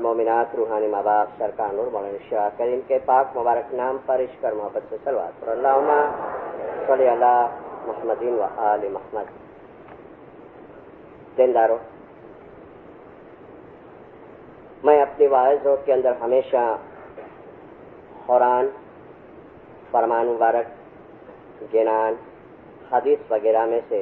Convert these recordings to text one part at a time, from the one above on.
मोमिनात रूहानी माँ बाप सरकार नूर मौलाना करीम के पाक मुबारक नाम पर इश्क मोहब्बत से सलवात पर अल्लाहुम्मा सल्ली अला मुहम्मदिन व आले मुहम्मद। देनदारों, मैं अपनी वाइज़ों के अंदर हमेशा कुरान, फरमान मुबारक, गिनान, हदीस वगैरह में से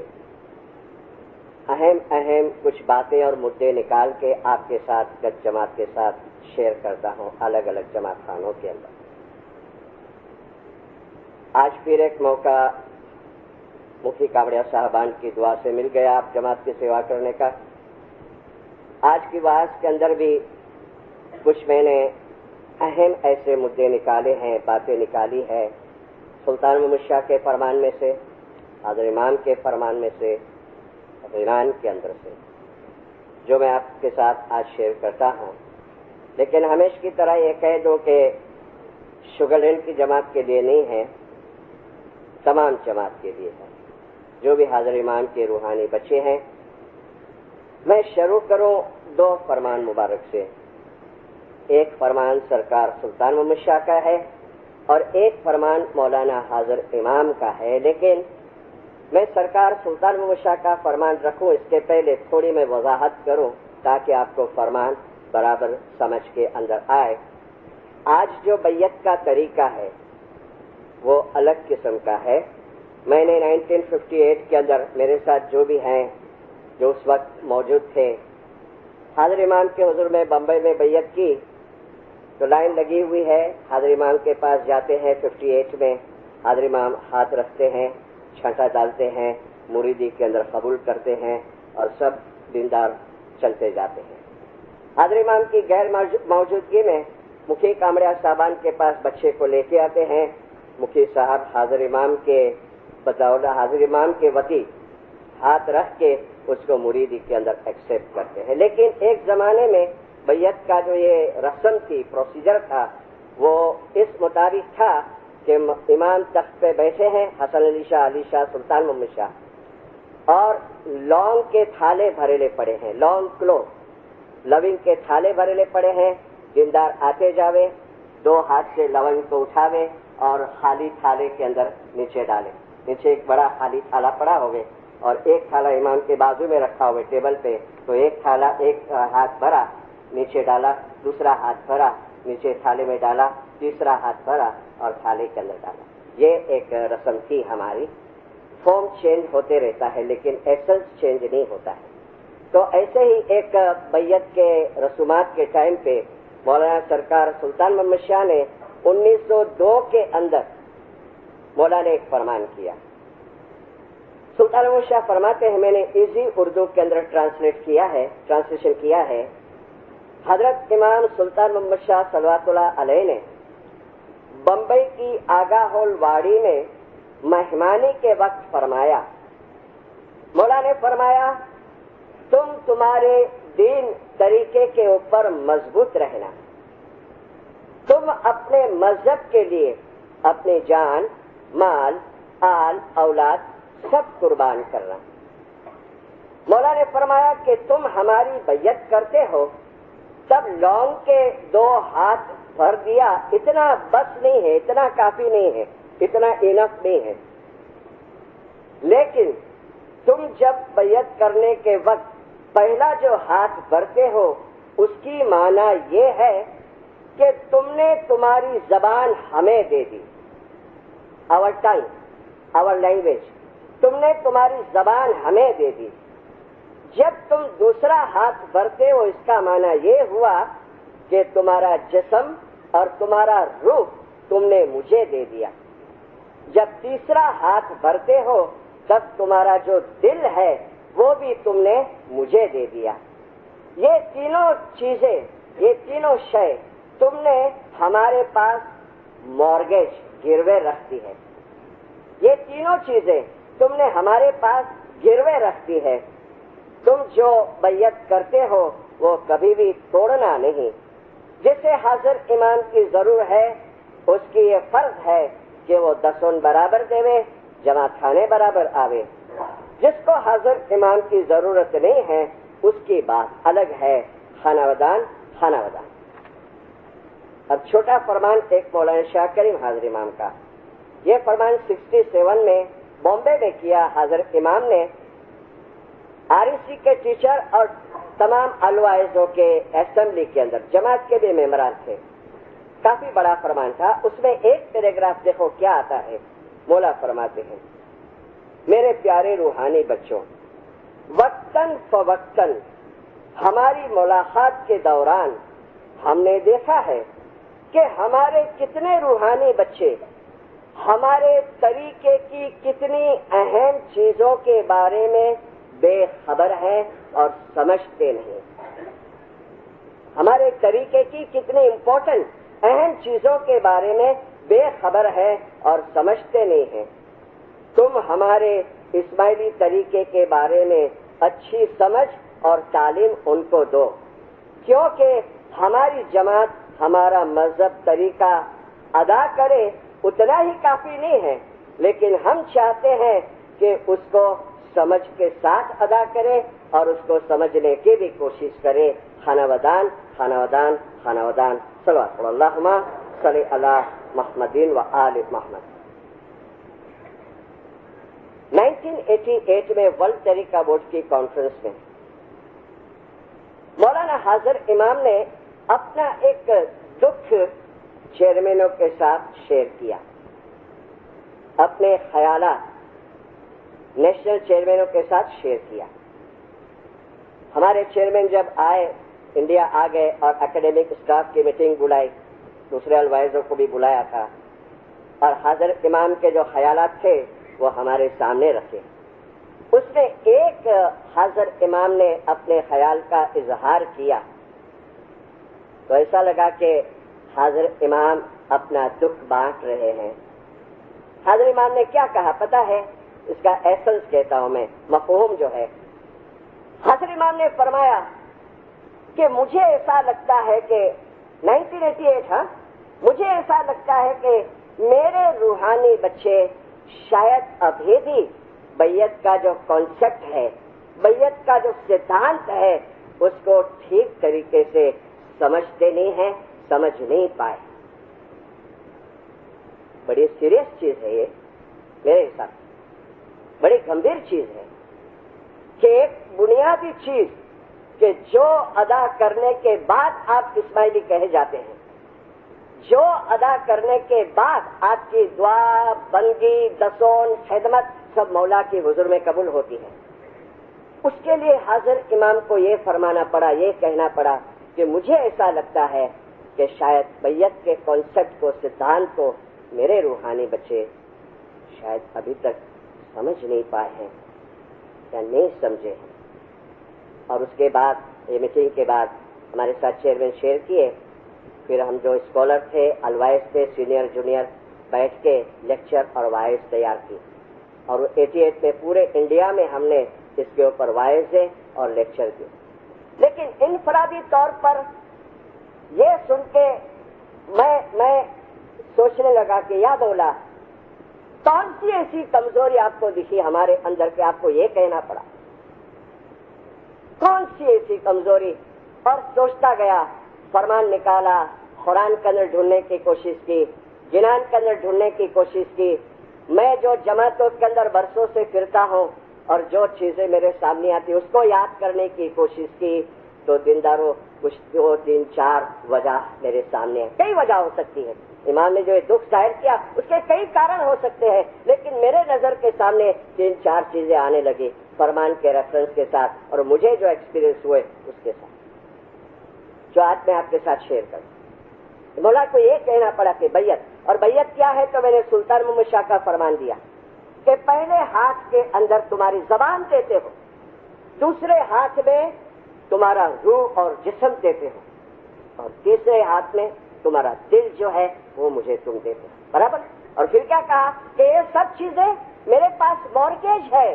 अहम कुछ बातें और मुद्दे निकाल के आपके साथ गत जमात के साथ शेयर करता हूँ अलग अलग जमात खानों के अंदर। आज फिर एक मौका मुफ्ती कावड़िया साहबान की दुआ से मिल गया आप जमात की सेवा करने का। आज की बात के अंदर भी कुछ मैंने अहम ऐसे मुद्दे निकाले हैं, बातें निकाली है सुल्तान महमूद शाह के फरमान में से, हज़रत इमाम के फरमान में से, ईरान के अंदर से, जो मैं आपके साथ आज शेयर करता हूँ। लेकिन हमेशा की तरह ये कह दो कि शुगरलैंड की जमात के लिए नहीं है, तमाम जमात के लिए है, जो भी हाज़िर इमाम के रूहानी बच्चे हैं। मैं शुरू करूँ दो फरमान मुबारक से। एक फरमान सरकार सुल्तान महमूद शाह का है और एक फरमान मौलाना हाज़िर इमाम का है। लेकिन मैं सरकार सुल्तान महमूद शाह का फरमान रखूं इसके पहले थोड़ी मैं वजाहत करूं ताकि आपको फरमान बराबर समझ के अंदर आए। आज जो बैयत का तरीका है वो अलग किस्म का है। मैंने 1958 के अंदर मेरे साथ जो भी हैं, जो उस वक्त मौजूद थे, हाज़िर इमाम के हुजूर में बम्बई में बैयत की तो लाइन लगी हुई है। हाज़िर इमाम के पास जाते हैं 58 में, हाज़िर इमाम हाथ रखते हैं, छांटा डालते हैं, मुरीदी के अंदर कबूल करते हैं और सब दीनदार चलते जाते हैं। हाज़िर इमाम की गैर मौजूदगी में मुखी कामड़िया साहबान के पास बच्चे को लेके आते हैं। मुखी साहब हाज़िर इमाम के बदौलत हाज़िर इमाम के वती हाथ रख के उसको मुरीदी के अंदर एक्सेप्ट करते हैं। लेकिन एक ज़माने में बैयत का जो ये रस्म थी, प्रोसीजर था, वो इस मुताबिक था कि इमाम तख्त पे बैठे हैं, हसन अली शाह, सुल्तान महमूद शाह, और लौंग के थाले भरेले पड़े हैं, लौंग क्लोव लविंग के थाले भरेले पड़े हैं। दीनदार आते जावे, दो हाथ से लवंग को उठावे और खाली थाले के अंदर नीचे डाले। नीचे एक बड़ा खाली थाला पड़ा होवे और एक थाला इमाम के बाजू में रखा हुआ टेबल पे, तो एक थाला, एक हाथ भरा, नीचे डाला, दूसरा हाथ भरा, नीचे थाले में डाला, तीसरा हाथ भरा और थाले के अंदर डाला। ये एक रस्म थी हमारी। फॉर्म चेंज होते रहता है लेकिन एसेंस चेंज नहीं होता है। तो ऐसे ही एक बैयत के रसूमात के टाइम पे मौलाना सरकार सुल्तान महमूद शाह ने 1902 के अंदर मौलाना ने एक फरमान किया। सुल्तान महमूद शाह फरमाते हैं, मैंने इजी उर्दू के अंदर ट्रांसलेशन किया है। हजरत इमाम सुल्तान महमूद शाह सल्लल्लाहु अलैहि ने बम्बई की आगा हॉल वाड़ी में मेहमानी के वक्त फरमाया, मौला ने फरमाया, तुम तुम्हारे दीन तरीके के ऊपर मजबूत रहना, तुम अपने मजहब के लिए अपनी जान, माल, आल, औलाद सब कुर्बान करना। मौला ने फरमाया कि तुम हमारी बैयत करते हो, तब लौंग के 2 हाथ भर दिया, इतना बस नहीं है, इतना काफी नहीं है, इतना इनफ नहीं है। लेकिन तुम जब बैयत करने के वक्त पहला जो हाथ भरते हो, उसकी माना ये है कि तुमने तुम्हारी जबान हमें दे दी, आवर टंग, आवर लैंग्वेज, तुमने तुम्हारी जबान हमें दे दी। जब तुम दूसरा हाथ भरते हो, इसका माना ये हुआ कि तुम्हारा जिस्म और तुम्हारा रूह तुमने मुझे दे दिया। जब तीसरा हाथ भरते हो, तब तुम्हारा जो दिल है वो भी तुमने मुझे दे दिया। ये तीनों चीजें, ये तीनों शय तुमने हमारे पास मॉर्गेज, गिरवे रख दी है। ये तीनों चीजें तुमने हमारे पास गिरवे रख दी है। तुम जो बैयत करते हो वो कभी भी तोड़ना नहीं। जिसे हाजिर इमाम की जरूर है, उसकी ये फर्ज है कि वो 10 बराबर देवे, जमात खाने बराबर आवे। जिसको हाजिर इमाम की जरूरत नहीं है, उसकी बात अलग है, खानावदान खानावदान। अब छोटा फरमान एक मौलाना शाह करीम हाजिर इमाम का, ये फरमान 67 में बॉम्बे में किया हाजिर इमाम ने। आरईसी के टीचर और तमाम अलवाइजों के असेंबली के अंदर जमात के भी मेंबरान थे। काफी बड़ा फरमान था। उसमें एक पैराग्राफ देखो क्या आता है। मौला फरमाते हैं, मेरे प्यारे रूहानी बच्चों, वक्तन फवक्तन हमारी मुलाकात के दौरान हमने देखा है कि हमारे कितने रूहानी बच्चे हमारे तरीके की कितनी अहम चीजों के बारे में बेखबर हैं और समझते नहीं। हमारे तरीके की कितनी इम्पोर्टेंट अहम चीजों के बारे में बेखबर है और समझते नहीं हैं। तुम हमारे इस्माइली तरीके के बारे में अच्छी समझ और तालीम उनको दो, क्योंकि हमारी जमात हमारा मजहब तरीका अदा करे उतना ही काफी नहीं है, लेकिन हम चाहते हैं कि उसको समझ के साथ अदा करे और उसको समझने की भी कोशिश करे। खानावदान खानावदान खानावदान। सल्लल्लाहु सल्ली अला मुहम्मदिन व आले मुहम्मद। 1988 में वर्ल्ड तरीका बोर्ड की कॉन्फ्रेंस में मौलाना हाजिर इमाम ने अपना एक दुख चेयरमैनों के साथ शेयर किया। अपने ख्यालात नेशनल चेयरमैनों के साथ शेयर किया। हमारे चेयरमैन जब आए, इंडिया आ गए और एकेडमिक स्टाफ की मीटिंग बुलाई, दूसरे अलवाइजों को भी बुलाया था और हाजिर इमाम के जो ख्यालात थे वो हमारे सामने रखे। उसमें एक हाजिर इमाम ने अपने ख्याल का इजहार किया तो ऐसा लगा कि हाजिर इमाम अपना दुख बांट रहे हैं। हाजिर इमाम ने क्या कहा पता है? इसका एसेंस कहता हूं मैं, मफहूम जो है। हाजिर इमाम ने फरमाया कि मुझे ऐसा लगता है कि 1988, हाँ, मुझे ऐसा लगता है कि मेरे रूहानी बच्चे शायद अभी भी बैयत का जो कॉन्सेप्ट है, बैयत का जो सिद्धांत है, उसको ठीक तरीके से समझते नहीं हैं, समझ नहीं पाए। बड़ी सीरियस चीज है ये, मेरे हिसाब से बड़ी गंभीर चीज है कि एक बुनियादी चीज कि जो अदा करने के बाद आप इस्माइली कहे जाते हैं, जो अदा करने के बाद आपकी दुआ, बंदगी, दसों, खिदमत सब मौला की हुजूर में कबूल होती है, उसके लिए हाजिर इमाम को ये फरमाना पड़ा, ये कहना पड़ा कि मुझे ऐसा लगता है कि शायद बैयत के कॉन्सेप्ट को, सिद्धांत को मेरे रूहानी बच्चे शायद अभी तक समझ नहीं पाए हैं या नहीं समझे हैं। और उसके बाद ये मीटिंग के बाद हमारे साथ चेयरमैन शेयर किए, फिर हम जो स्कॉलर थे, अलवाइज थे, सीनियर जूनियर, बैठ के लेक्चर और वाइज तैयार की और 88 में पूरे इंडिया में हमने इसके ऊपर वाइज और लेक्चर किए। लेकिन इनफरादी तौर पर ये सुन के मैं सोचने लगा कि या बोला कौन सी ऐसी कमजोरी आपको दिखी हमारे अंदर के आपको ये कहना पड़ा? कौन सी ऐसी कमजोरी? और सोचता गया, फरमान निकाला, कुरान के अंदर ढूंढने की कोशिश की, जिनान के अंदर ढूंढने की कोशिश की। मैं जो जमातों के अंदर बरसों से फिरता हूँ और जो चीजें मेरे सामने आती उसको याद करने की कोशिश की, तो दीनदारों कुछ 2, 3, 4 वजह मेरे सामने है। कई वजह हो सकती है। इमाम ने जो ये दुख जाहिर किया उसके कई कारण हो सकते हैं, लेकिन मेरे नजर के सामने 3, 4 चीजें आने लगी फरमान के रेफरेंस के साथ और मुझे जो एक्सपीरियंस हुए उसके साथ, जो आज मैं आपके साथ शेयर करूं। मौला को ये कहना पड़ा कि बैयत, और बैयत क्या है? तो मैंने सुल्तान मोहम्मद शाह का फरमान दिया कि पहले हाथ के अंदर तुम्हारी जबान देते हो, दूसरे हाथ में तुम्हारा रूह और जिस्म देते हो, और तीसरे हाथ में तुम्हारा दिल जो है वो मुझे तुम देते हो। बराबर? और फिर क्या कहा कि ये सब चीजें मेरे पास मॉर्गेज है।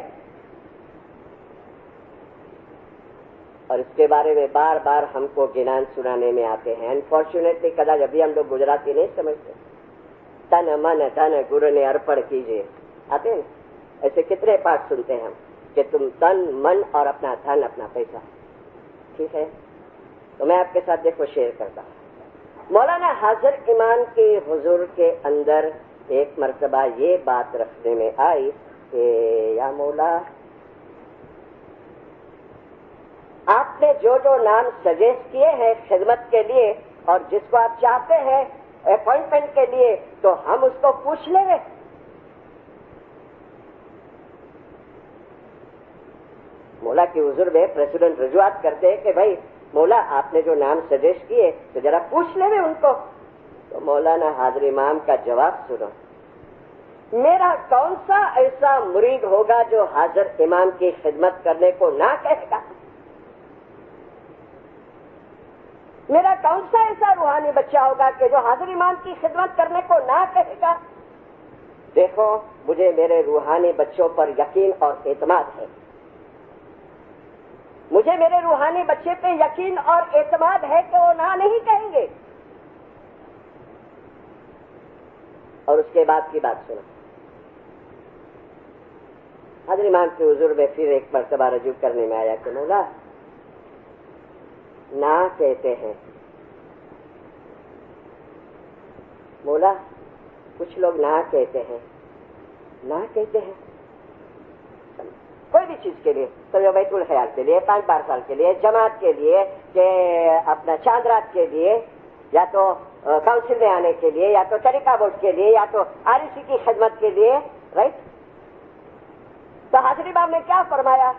और इसके बारे में बार बार हमको गिनान सुनाने में आते हैं। अनफॉर्चुनेटली कदा जब भी हम लोग गुजराती नहीं समझते। तन मन धन गुरु ने अर्पण कीजिए, आते हैं ऐसे कितने पाठ सुनते हैं हम कि तुम तन मन और अपना धन अपना पैसा, ठीक है। तो मैं आपके साथ देखो शेयर करता हूँ। मौलाना हाजिर इमाम के हुजूर के अंदर एक मर्तबा ये बात रखने में आई कि या मौला, आपने जो जो नाम सजेस्ट किए हैं खिदमत के लिए और जिसको आप चाहते हैं अपॉइंटमेंट के लिए, तो हम उसको पूछ लेंगे। मौला के हुजूर में प्रेसिडेंट रजुआत करते हैं कि भाई मौला आपने जो नाम सजेस्ट किए तो जरा पूछ लेंगे उनको। तो मौलाना हाजिर इमाम का जवाब सुनो। मेरा कौन सा ऐसा मुरीद होगा जो हाजिर इमाम की खिदमत करने को ना कहेगा? मेरा कौन सा ऐसा रूहानी बच्चा होगा कि जो हाजिर इमाम की खिदमत करने को ना कहेगा? देखो, मुझे मेरे रूहानी बच्चों पर यकीन और एतमाद है। मुझे मेरे रूहानी बच्चे पे यकीन और एतमाद है कि वो ना नहीं कहेंगे। और उसके बाद की बात सुनो। हाजिर इमाम के हुजूर में फिर एक मर्तबा रजू करने में आया कि मौला, ना कहते हैं मौला, कुछ लोग ना कहते हैं, ना कहते हैं कोई भी चीज के लिए, तो बैतुल ख्याल के लिए, 5 बारसाल के लिए, जमात के लिए, के अपना चांद रात के लिए, या तो काउंसिल में आने के लिए, या तो तरीका बोर्ड के लिए, या तो आरईसी की खिदमत के लिए, राइट। तो हाजिर इमाम ने क्या फरमाया?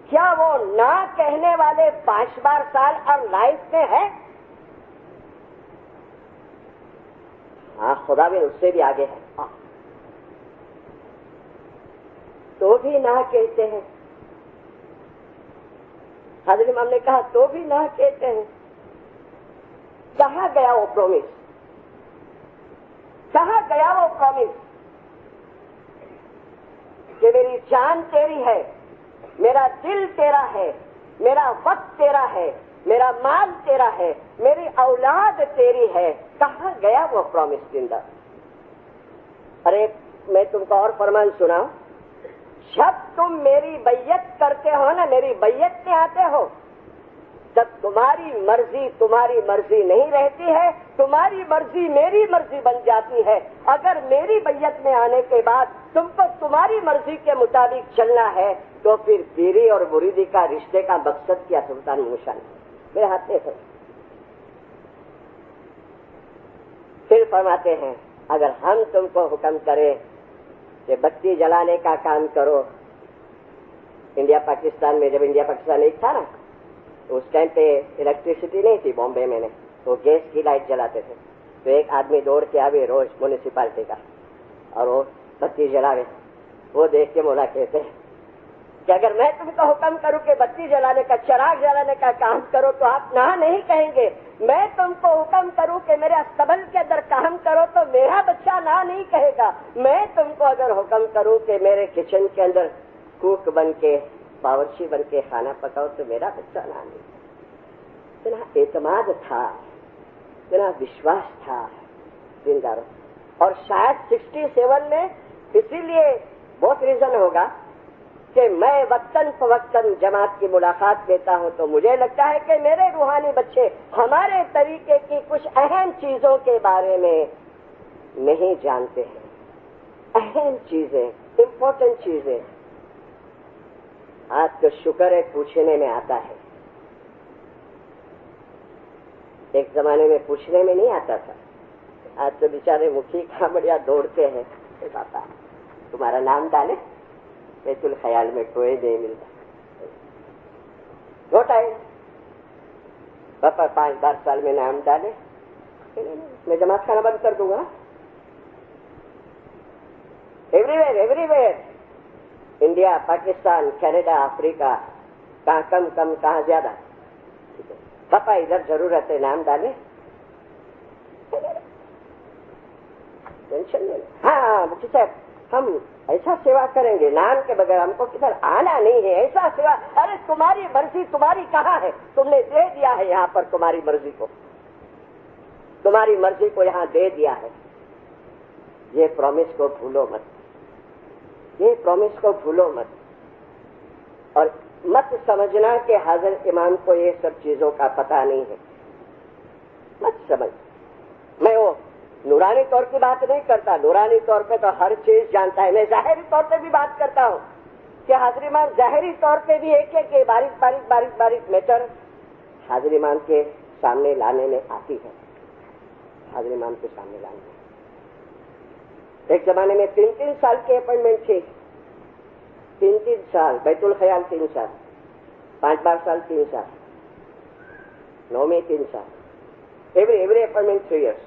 क्या वो ना कहने वाले 5 बारसाल और लाइफ में है? हाँ, खुदा भी उससे भी आगे है। हाँ। तो भी ना कहते हैं। हाजिर इमाम ने कहा तो भी ना कहते हैं। कहाँ गया वो प्रॉमिस? कहाँ गया वो प्रॉमिस कि मेरी जान तेरी है, मेरा दिल तेरा है, मेरा वक्त तेरा है, मेरा माल तेरा है, मेरी औलाद तेरी है? कहाँ गया वो प्रॉमिस जिंदा? अरे मैं तुमको और फरमान सुनाऊं। जब तुम मेरी बैयत करते हो ना, मेरी बैयत में आते हो, जब तुम्हारी मर्जी नहीं रहती है, तुम्हारी मर्जी मेरी मर्जी बन जाती है। अगर मेरी बैयत में आने के बाद तुमको तुम्हारी मर्जी के मुताबिक चलना है, तो फिर पीरी और मुरीदी का रिश्ते का मकसद क्या? सुल्तान मुशान मेरे हाथ में है। फिर फरमाते हैं, अगर हम तुमको हुक्म करें कि बत्ती जलाने का काम करो, इंडिया पाकिस्तान में जब इंडिया पाकिस्तान एक था ना, तो उस टाइम पे इलेक्ट्रिसिटी नहीं थी बॉम्बे में, तो गैस की लाइट जलाते थे। तो एक आदमी दौड़ के आवे रोज म्यूनिसिपालिटी का, और वो बत्ती जलावे। वो देख के मौला कहते हैं कि अगर मैं तुमको हुक्म करूं कि बत्ती जलाने का, चिराग जलाने का काम करो, तो आप ना नहीं कहेंगे। मैं तुमको हुक्म करूं कि मेरे अस्तबल के अंदर काम करो, तो मेरा बच्चा ना नहीं कहेगा। मैं तुमको अगर हुक्म करूं कि मेरे किचन के अंदर कुक बन के, बावर्ची बन के खाना पकाओ, तो मेरा बच्चा ना नहीं। इतना एतमाद था, इतना विश्वास था जिंदारों। और शायद 67 में اسی لیے بہت ریزن ہوگا کہ میں وقتاً فوقتاً جماعت کی ملاقات لیتا ہوں تو مجھے لگتا ہے کہ میرے روحانی بچے ہمارے طریقے کی کچھ اہم چیزوں کے بارے میں نہیں جانتے ہیں. اہم چیزیں، امپورٹنٹ چیزیں. آج تو شکر ہے پوچھنے میں آتا ہے. ایک زمانے میں پوچھنے میں نہیں آتا تھا. آج تو بیچارے مکھی کھامڑیا دوڑتے ہیں. پاپا تمہارا نام ڈالے، بیت الخیال میں کوئی نہیں ملتا. نو ٹائم. پاپا 5-10 سال میں نام ڈالے، میں جماعت خانہ بند کر دوں گا. Everywhere India, Pakistan, Canada, افریقہ، کہاں کم کہاں زیادہ. پاپا ادھر ضرورت ہے، نام ڈالے. ٹینشن نہیں. ہاں مفتی صاحب ہم ایسا سیوا کریں گے، نام کے بغیر ہم کو کدھر آنا نہیں ہے. ایسا سیوا. ارے تمہاری مرضی تمہاری کہاں ہے؟ تم نے دے دیا ہے یہاں پر تمہاری مرضی کو، تمہاری مرضی کو یہاں دے دیا ہے. یہ پرومس کو بھولو مت، یہ پرومس کو بھولو مت. اور مت سمجھنا کہ حضرت امام کو یہ سب چیزوں کا پتہ نہیں ہے. مت سمجھ. میں وہ نورانی طور کی بات نہیں کرتا. نورانی طور پہ تو ہر چیز جانتا ہے. میں ظاہری طور پہ بھی بات کرتا ہوں کہ حضرت امام ظاہری طور پہ بھی ایک ایک باریک میٹر حضرت امام کے سامنے لانے میں آتی ہے. حضرت امام کے سامنے لانے میں ایک زمانے میں 3 سال کی اپائنٹمنٹ تھی. 3 سال. بیت الخیال 3 سال، 5 سال 3 سال، 9 میں 3 سال. Every appointment 3 years.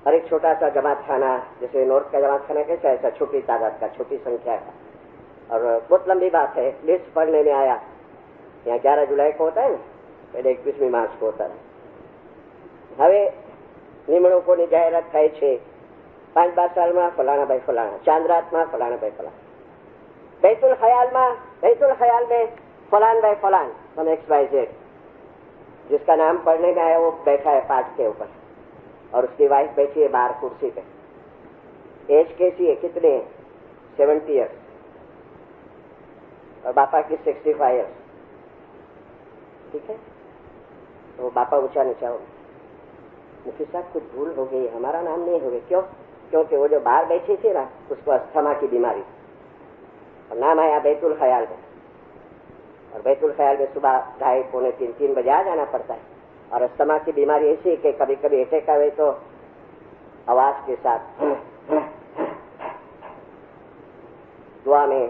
اور ایک چھوٹا سا جماعت خانہ، جیسے نارتھ کا جماعت خانہ کیسا، ایسا چھوٹی تعداد کا، چھوٹی سنکھیا کا. اور بہت لمبی بات ہے. لسٹ پڑھنے میں آیا یہاں 11 جولائی کو ہوتا ہے نا، پہلے 21 مارچ کو ہوتا ہے. હવે નિમણૂકોની જાહેરાત થાય છે. 5-12 સાલમાં ફલાણા ભાઈ ફલાણા, ચાંદરાતમાં ફલાણા ભાઈ ફલાણા, बैतुल ख्याल में फलान भाई फलान हम XYZ, जिसका नाम पढ़ने में आया वो बैठा है पाठ के ऊपर और उसकी वाइफ बैठी है बाहर कुर्सी पे. एज कैसी है, कितने है? 70 years. और बापा की 65 years. ठीक है. तो बापा ऊंचा नीचा हो. मुफ्ती साहब कुछ भूल हो गई, हमारा नाम नहीं हो गया. क्यों? क्योंकि वो जो बाहर बैठी थी ना उसको अस्थमा की बीमारी और नाम आया बैतुल ख्याल में. और बैतुल ख्याल में सुबह 2:30, 3 बजे आ जाना पड़ता है. और अस्थमा की बीमारी ऐसी है कि कभी कभी अटैक आवे तो आवाज के साथ दुआ में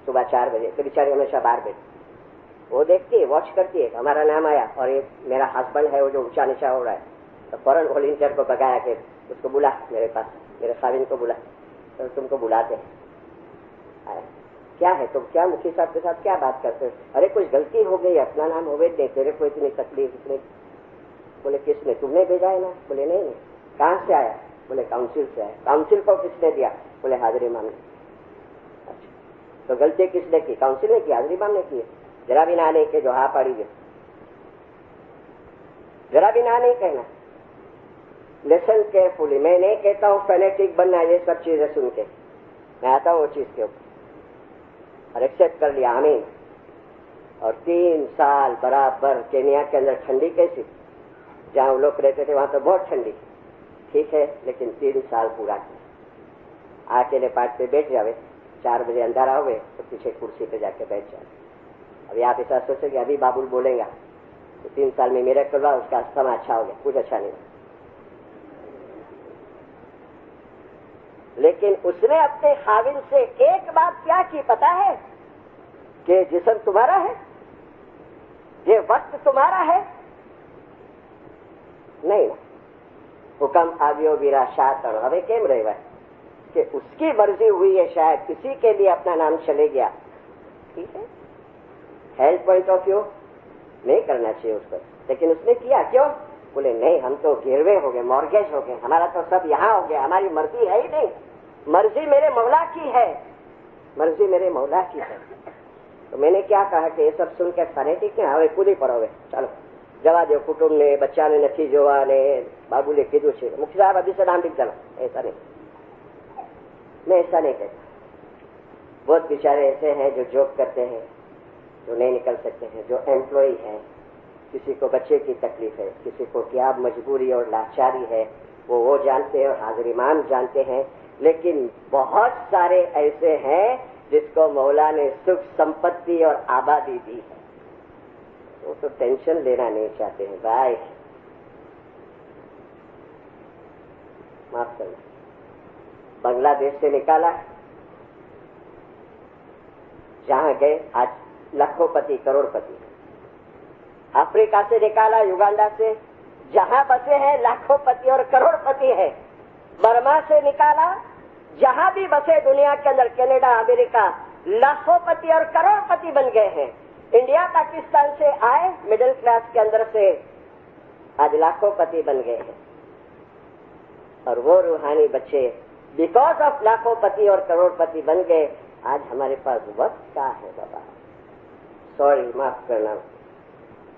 सुबह 4 बजे. तो बेचारी हमेशा बाहर बैठी, वो देखती है, वॉच करती है. हमारा नाम आया और ये मेरा हस्बैंड है वो जो ऊंचा नीचा हो रहा है, तो फौरन वॉलंटियर को बगाया कि उसको बुला मेरे पास, मेरे खाविन को बुला. तो तुमको बुलाते हैं. क्या है तुम, क्या मुखी साहब के साथ क्या बात करते हो? अरे कुछ गलती हो गई, अपना नाम हो गई, तेरे को इतनी तकलीफ इतनी. बोले किसने, तुमने भेजा है ना? बोले नहीं. कहाँ से आया? बोले काउंसिल से आया. काउंसिल को किसने दिया? बोले हाजिर इमाम ने. अच्छा, तो गलती किसने की? काउंसिल ने की, हाजिर इमाम ने की? जरा भी ना नहीं के जो हाँ पड़ी गई, जरा भी ना नहीं कहना. Listen carefully. मैं नहीं कहता हूँ फेनेटिक बनना ये सब चीजें सुन के, मैं आता हूँ वो चीज के ऊपर. और एक्सेप्ट कर लिया, आमीन. और 3 साल बराबर. केनिया के अंदर ठंडी कैसी, जहाँ वो लोग रहते थे वहां तो बहुत ठंडी, ठीक है, लेकिन 3 साल पूरा किया. अकेले पाठ पे बैठ जावे, 4 बजे अंधारा हो गए तो पीछे कुर्सी पे जाके बैठ जाए. अभी आप ऐसा सोचे कि अभी बाबुल बोलेगा तो 3 साल में मेरा करवा, उसका अस्थमा अच्छा हो गया, कुछ अच्छा नहीं. लेकिन उसने अपने खाविन से एक बात क्या की पता है? कि जिस्म तुम्हारा है, ये वक्त तुम्हारा है नहीं. हुक्म आव्यो विराशात. हमें केम रहेगा कि उसकी मर्जी हुई है, शायद किसी के लिए अपना नाम चले गया. ठीक है, हेल्थ पॉइंट ऑफ व्यू नहीं करना चाहिए उसको, लेकिन उसने किया. क्यों? बोले नहीं, हम तो गिरवे हो गए, मॉर्गेज हो गए, हमारा तो सब यहाँ हो गया, हमारी मर्जी है ही नहीं. मर्जी मेरे मौला की है, मर्जी मेरे मौला की है. तो मैंने क्या कहा कि ये सब सुन के फनेटिक ने હવે કૂદી પડો, હવે ચાલો જવા દો. કુટુંબને બચ્ચાને નથી જોવા ને બાબુલે કીધું છે. મુખી સાહેબ અભી से नाम लिख देना, ऐसा नहीं. मैं ऐसा नहीं कहता. बहुत बेचारे ऐसे हैं जो जॉब करते हैं, जो नहीं निकल सकते हैं, जो एम्प्लॉय हैं, किसी को बच्चे की तकलीफ है, किसी को क्या मजबूरी और लाचारी है, वो जानते हैं और हाजिर इमाम जानते हैं. लेकिन बहुत सारे ऐसे हैं जिसको मौला ने सुख संपत्ति और आबादी दी है, वो तो टेंशन लेना नहीं चाहते हैं. भाई माफ करना, बांग्लादेश से निकाला, जहां गए आज लाखोंपति करोड़पति. अफ्रीका से निकाला, युगांडा से, जहां बसे हैं लाखोंपति और करोड़पति है. बर्मा से निकाला, जहां भी बसे दुनिया के अंदर, कनाडा, अमेरिका, लाखोंपति और करोड़पति बन गए हैं. इंडिया पाकिस्तान से आए मिडिल क्लास के अंदर से आज लाखोंपति बन गए हैं. और वो रूहानी बच्चे बिकॉज ऑफ लाखोंपति और करोड़पति बन गए. आज हमारे पास वक्त क्या है बाबा? सॉरी, माफ करना.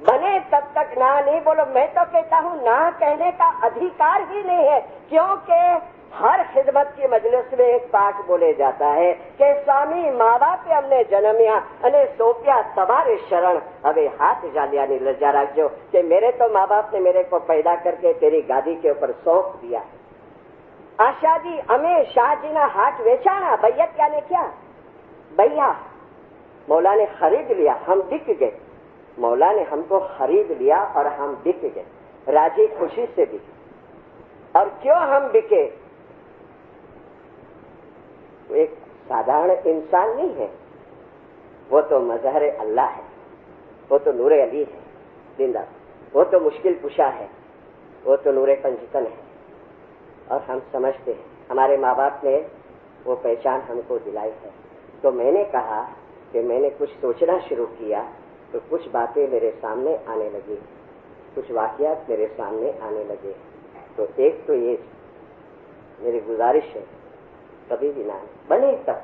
बने तब तक ना नहीं बोलो. मैं तो कहता हूँ ना कहने का अधिकार ही नहीं है, क्योंकि हर खिदमत की मजलिस में एक पाठ बोले जाता है कि स्वामी माँ बाप हमने जन्मिया અને સોંપ્યા તમારે शरण, હવે हाथ जालियानी लज्जा रखो कि मेरे तो माँ बाप ने मेरे को पैदा करके तेरी गादी के ऊपर सौंप दिया. आशा जी हमें शाहजी ना हाथ बेचाना. बैयत यानी क्या? भैया मौला ने खरीद लिया, हम बिक गए. मौला ने हमको खरीद लिया और हम बिक गए, राजी खुशी से बिके. और क्यों हम बिके? वो एक साधारण इंसान नहीं है, वो तो मजहर अल्लाह है, वो तो नूरे अली है जिंदा, वो तो मुश्किल कुशा है, वो तो नूरे पंजतन है. और हम समझते हैं हमारे माँ बाप ने वो पहचान हमको दिलाई है. तो मैंने कहा कि मैंने कुछ सोचना शुरू किया तो कुछ बातें मेरे सामने आने लगी, कुछ वाकयात मेरे सामने आने लगे. तो एक तो ये मेरी गुजारिश है, कभी भी ना बने तक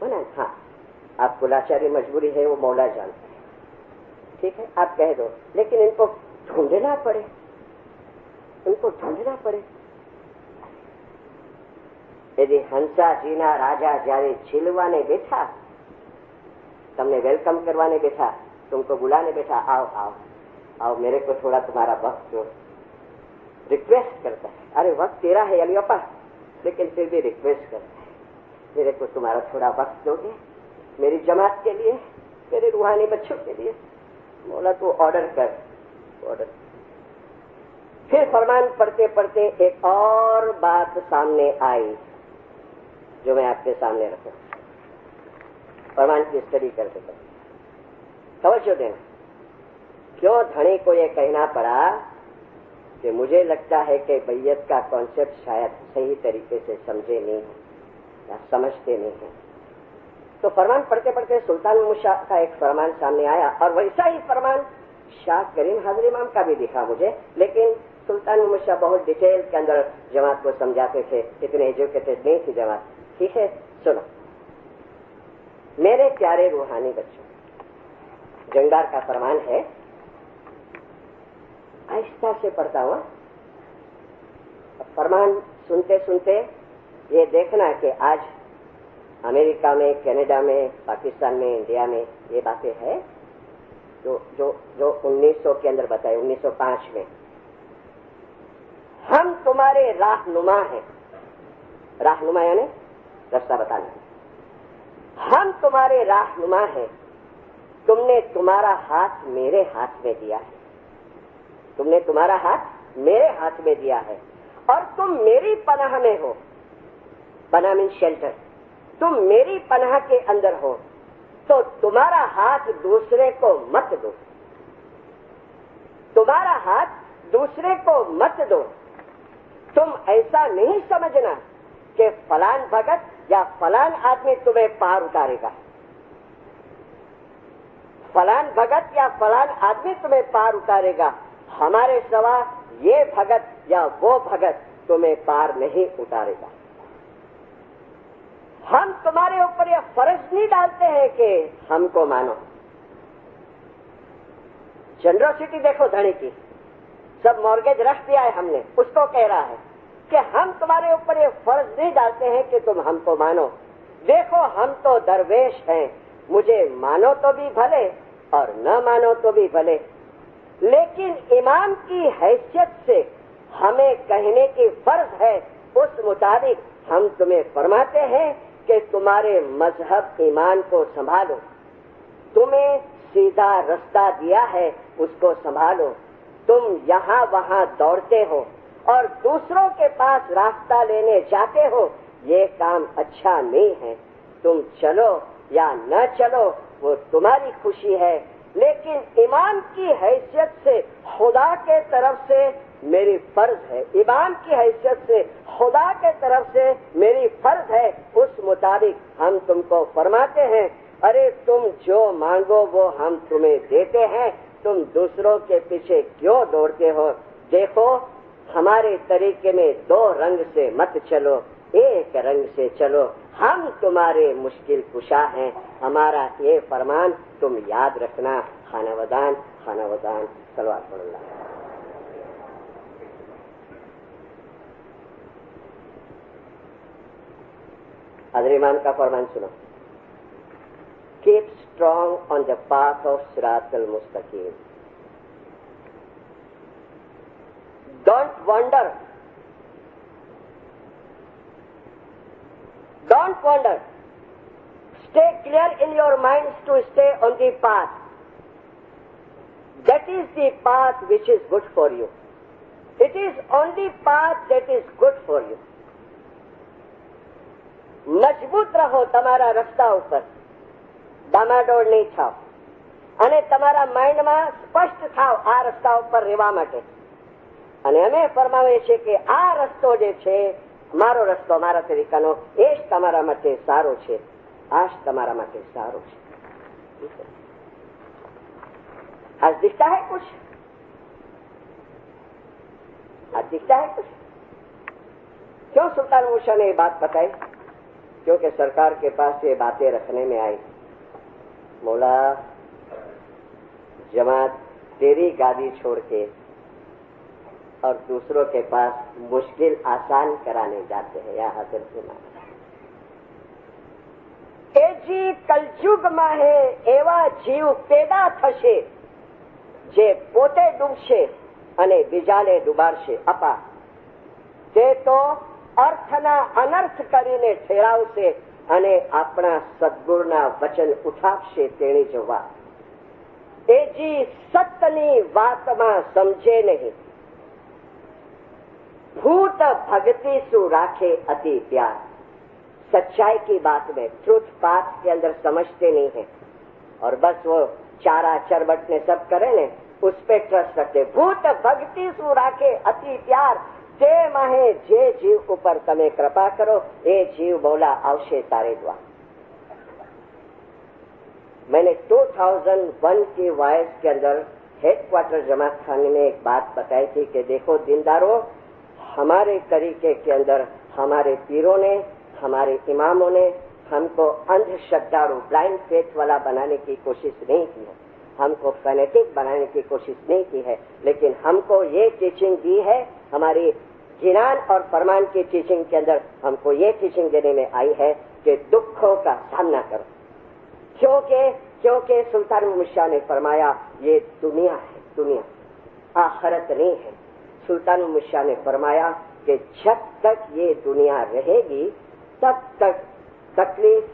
बना. हाँ, आपको लाचारी मजबूरी है वो मौला जानता है, ठीक है, आप कह दो, लेकिन इनको ढूंढना पड़े, इनको ढूंढना पड़े. यदि हंसाजीना राजा જ્યારે છીલવાને બેઠા, તમને वेलकम करवाने बैठा, तुमको बुलाने बैठा, आओ आओ आओ, मेरे को थोड़ा तुम्हारा वक्त दो, रिक्वेस्ट करता है. अरे वक्त तेरा है अली अप्पा, लेकिन फिर भी रिक्वेस्ट करता है, मेरे को तुम्हारा थोड़ा वक्त दोगे मेरी जमात के लिए, मेरे रूहानी बच्चों के लिए. मौला तो ऑर्डर कर, ऑर्डर. फिर फरमान पढ़ते पढ़ते एक और बात सामने आई जो मैं आपके सामने रखूं. फरमान की स्टडी करते करते तवज्जो देना. क्यों धनी को ये कहना पड़ा कि मुझे लगता है कि बैयत का कॉन्सेप्ट शायद सही तरीके से समझे नहीं है या समझते नहीं है. तो फरमान पढ़ते पढ़ते सुल्तान मुशाह का एक फरमान सामने आया, और वैसा ही फरमान शाह करीम हाजिर इमाम का भी दिखा मुझे. लेकिन सुल्तान मुशाह बहुत डिटेल के अंदर जमात को समझाते थे, इतने एजुकेटेड नहीं थी जमात. ठीक है, सुनो मेरे प्यारे रूहानी बच्चों, जंगार का फरमान है, आहिस्ता से पढ़ता हुआ. फरमान सुनते सुनते ये देखना कि आज अमेरिका में, कनाडा में, पाकिस्तान में, इंडिया में ये बातें हैं जो 1900 के अंदर बताए, 1905 में. हम तुम्हारे राहनुमा हैं. राहनुमा यानी रास्ता बताना. हम तुम्हारे राहनुमा हैं. तुमने तुम्हारा हाथ मेरे हाथ में दिया है, तुमने तुम्हारा हाथ मेरे हाथ में दिया है, और तुम मेरी पनाह में हो. पनाह मीन शेल्टर. तुम मेरी पनाह के अंदर हो, तो तुम्हारा हाथ दूसरे को मत दो, तुम्हारा हाथ दूसरे को मत दो. तुम ऐसा नहीं समझना कि फलान भगत या फलान आदमी तुम्हें पार उतारेगा, फलान भगत या फलान आदमी तुम्हें पार उतारेगा. हमारे सिवा ये भगत या वो भगत तुम्हें पार नहीं उतारेगा. हम तुम्हारे ऊपर यह फर्ज नहीं डालते हैं कि हमको मानो. जनरोसिटी देखो धनी की, सब मॉर्गेज रख दिया है हमने, उसको कह रहा है کہ ہم تمہارے اوپر یہ فرض نہیں ڈالتے ہیں کہ تم ہم کو مانو. دیکھو ہم تو درویش ہیں, مجھے مانو تو بھی بھلے اور نہ مانو تو بھی بھلے, لیکن امام کی حیثیت سے ہمیں کہنے کی فرض ہے, اس مطابق ہم تمہیں فرماتے ہیں کہ تمہارے مذہب ایمان کو سنبھالو, تمہیں سیدھا رستہ دیا ہے اس کو سنبھالو. تم یہاں وہاں دوڑتے ہو اور دوسروں کے پاس راستہ لینے جاتے ہو, یہ کام اچھا نہیں ہے. تم چلو یا نہ چلو وہ تمہاری خوشی ہے, لیکن امام کی حیثیت سے خدا کے طرف سے میری فرض ہے, امام کی حیثیت سے خدا کے طرف سے میری فرض ہے, اس مطابق ہم تم کو فرماتے ہیں ارے تم جو مانگو وہ ہم تمہیں دیتے ہیں, تم دوسروں کے پیچھے کیوں دوڑتے ہو. دیکھو ہمارے طریقے میں دو رنگ سے مت چلو, ایک رنگ سے چلو, ہم تمہارے مشکل کشا ہیں. ہمارا یہ فرمان تم یاد رکھنا. خانہ ودان خانہ ودان صلوات پڑھ اللہ. حضرت امام کا فرمان سنو. Keep strong on the path of Sirat al-Mustaqim. Don't wander. Don't wander. Stay clear in your minds to stay on the path. That is the path which is good for you. It is on the path that is good for you. મજબૂત રહો તમારા રસ્તા ઉપર, ડામાડોળ નહીં થાવ અને તમારા માઇન્ડમાં સ્પષ્ટ થાવ આ રસ્તા ઉપર રહેવા માટે. અને અમે ફરમાવીએ છીએ કે આ રસ્તો જે છે મારો રસ્તો મારા તરીકાનો એ જ તમારા માટે સારો છે, આ જ તમારા માટે સારો છે. आज दिखता है कुछ, आज दिखता है कुछ. क्यों सुल्तान मूसा ने ये बात बताई? क्योंकि सरकार के पास ये बातें रखने में आई. मौला जमात तेरी गादी छोड़ के और दूसरों के पास मुश्किल आसान कराने जाते हैं. या हासिल सुना એ જી કલયુગમાં હે એવા જીવ પેદા થશે જે પોતે ડૂબશે અને બીજાને ડૂબાડશે. અપા તે તો અર્થના અનર્થ કરીને ઠેરાવશે અને આપણા સદગુરુના વચન ઉઠાવશે તેની જોવા. એ જી સતની વાતમાં સમજે નહીં, भूत भक्ति सु राखे अति प्यार. सच्चाई की बात में ट्रुथ पाथ के अंदर समझते नहीं है और बस वो चारा चरबट ने सब करे ने उस पे ट्रस्ट रखते. भूत भक्ति सु राखे अति प्यार. ते माहे जे जीव ऊपर तमे कृपा करो ए जीव बोला आवशे तारे द्वार. मैंने 2001 की वॉइस के अंदर हेडक्वार्टर जमात खाने में एक बात बताई थी कि देखो दीनदारों, हमारे तरीके के अंदर हमारे पीरों ने, हमारे इमामों ने हमको अंधश्रद्धालु ब्लाइंड फेथ वाला बनाने की कोशिश नहीं की है, हमको फैनेटिक बनाने की कोशिश नहीं की है, लेकिन हमको ये टीचिंग दी है. हमारी जिनान और फरमान की टीचिंग के अंदर हमको ये टीचिंग देने में आई है कि दुखों का सामना करो. क्योंकि सुल्तान मुर्शिद ने फरमाया ये दुनिया है, दुनिया आखिरत नहीं है. सुल्तान मुर्शिद ने फरमाया कि जब तक ये दुनिया रहेगी तब तक तकलीफ,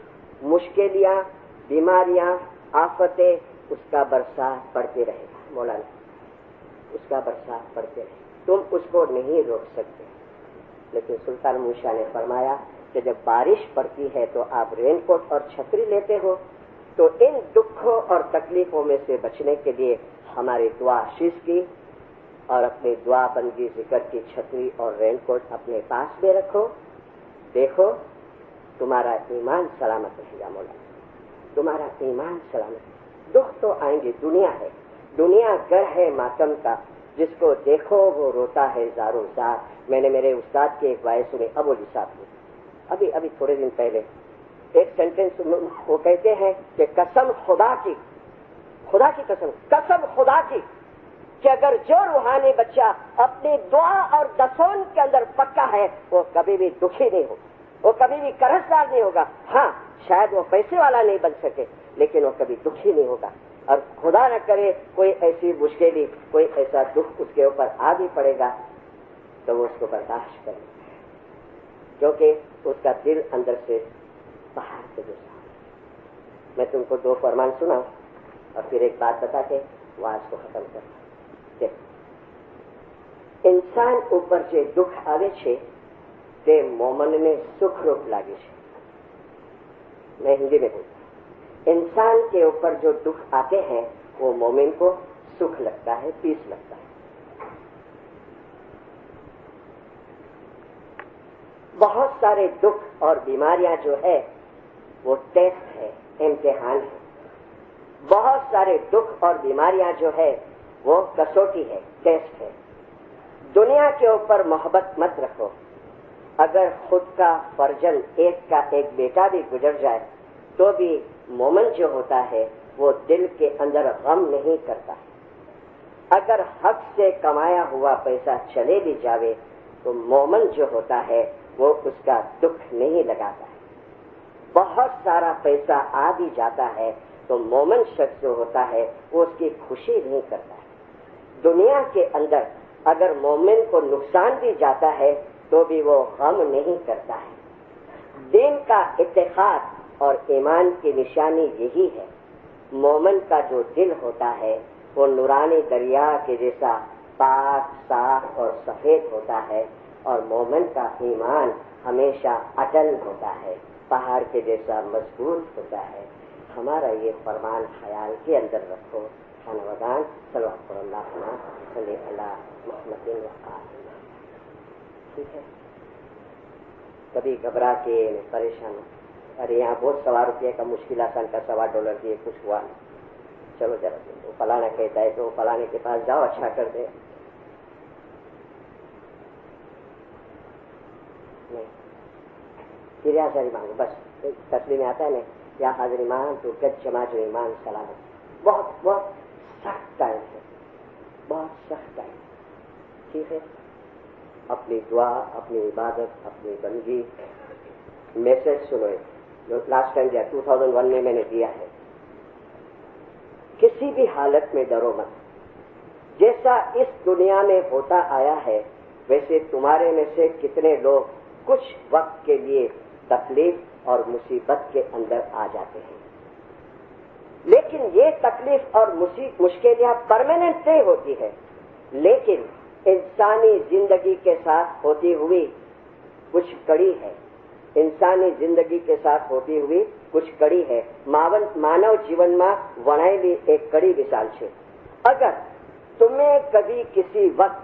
मुश्किलियां, बीमारियां, आफतें, उसका बरसात पड़ते रहेगा. मौलाना उसका बरसात पड़ते रहे, तुम उसको नहीं रोक सकते. लेकिन सुल्तान मुर्शिद ने फरमाया कि जब बारिश पड़ती है तो आप रेनकोट और छतरी लेते हो, तो इन दुखों और तकलीफों में से बचने के लिए हमारी दुआ शीश की और अपनी दुआ बंदगी जिक्र की छतरी और रेनकोट अपने पास में रखो. देखो तुम्हारा ईमान सलामत रहेगा. मौला तुम्हारा ईमान सलामत. दुख तो आएंगे, दुनिया है, दुनिया घर है मातम का, जिसको देखो वो रोता है जारो जार. मैंने मेरे उस्ताद की एक वायस सुनी अबोली साहब की अभी थोड़े दिन पहले. एक सेंटेंस वो कहते हैं कि कसम खुदा की, खुदा की कसम, कसम खुदा की, کہ اگر جو روحانی بچہ اپنی دعا اور دفن کے اندر پکا ہے وہ کبھی بھی دکھی نہیں ہوگا، وہ کبھی بھی قرضدار نہیں ہوگا. ہاں شاید وہ پیسے والا نہیں بن سکے لیکن وہ کبھی دکھی نہیں ہوگا. اور خدا نہ کرے کوئی ایسی مشکل، کوئی ایسا دکھ اس کے اوپر آ بھی پڑے گا تو وہ اس کو برداشت کرے کیونکہ اس کا دل اندر سے باہر سے دوسرا. میں تم کو 2 فرمان سنا اور پھر ایک بات بتا کے آواز کو ختم کرتا. انسان اوپر જે દુઃખ આવે છે તે મોમનને સુખ રૂપ લાગે છે. मैं हिंदी में बोलता हूँ. इंसान के ऊपर जो दुख आते हैं वो मोमिन को सुख लगता है, पीस लगता है. बहुत सारे दुख और बीमारियां जो है वो टेस्ट है, इम्तिहान है. बहुत सारे दुख और बीमारियां जो है वो कसौटी है, टेस्ट है. दुनिया के ऊपर मोहब्बत मत रखो. अगर खुद का फर्जन एक का एक बेटा भी गुजर जाए तो भी मोमन जो होता है वो दिल के अंदर गम नहीं करता है. अगर हक से कमाया हुआ पैसा चले भी जावे तो मोमन जो होता है वो उसका दुख नहीं लगाता है. बहुत सारा पैसा आ भी जाता है तो मोमन शख्स जो होता है वो उसकी खुशी नहीं करता है. दुनिया के अंदर अगर मोमिन को नुकसान भी जाता है तो भी वो गम नहीं करता है. दीन का इत्तेखाद और ईमान की निशानी यही है. मोमिन का जो दिल होता है वो नूरानी दरिया के जैसा पाक, साफ और सफेद होता है और मोमिन का ईमान हमेशा अटल होता है, पहाड़ के जैसा मजबूत होता है. हमारा ये फरमान ख्याल के अंदर रखो. खानवदान ठीक है. कभी घबरा के परेशान, अरे यहाँ बहुत ₹1 का मुश्किल आसान का $1.25 दिए, कुछ हुआ नहीं. चलो जरा वो फलाना कहता है तो वो फलाने के पास जाओ, अच्छा कर दे. नहीं, फिर हाजिरी मांगो बस. तस्वीर में आता है ना, या हाजिरी मांग तो गज जमा जो ईमान सलामत. बहुत बहुत सख्त टाइम है, बहुत सख्त टाइम. ठीक है. अपनी दुआ, अपनी इबादत, अपनी बंदगी. मैसेज सुनो जो लास्ट टाइम दिया 2001 में मैंने दिया है. किसी भी हालत में डरो मत. जैसा इस दुनिया में होता आया है वैसे तुम्हारे में से कितने लोग कुछ वक्त के लिए तकलीफ और मुसीबत के अंदर आ जाते हैं. लेकिन ये तकलीफ और मुश्किलें परमानेंट नहीं होती है, लेकिन इंसानी जिंदगी के साथ होती हुई कुछ कड़ी है. इंसानी जिंदगी के साथ होती हुई कुछ कड़ी है. मानव जीवन में वणाયેલી एक कड़ी विशाल है. अगर तुम्हें कभी किसी वक्त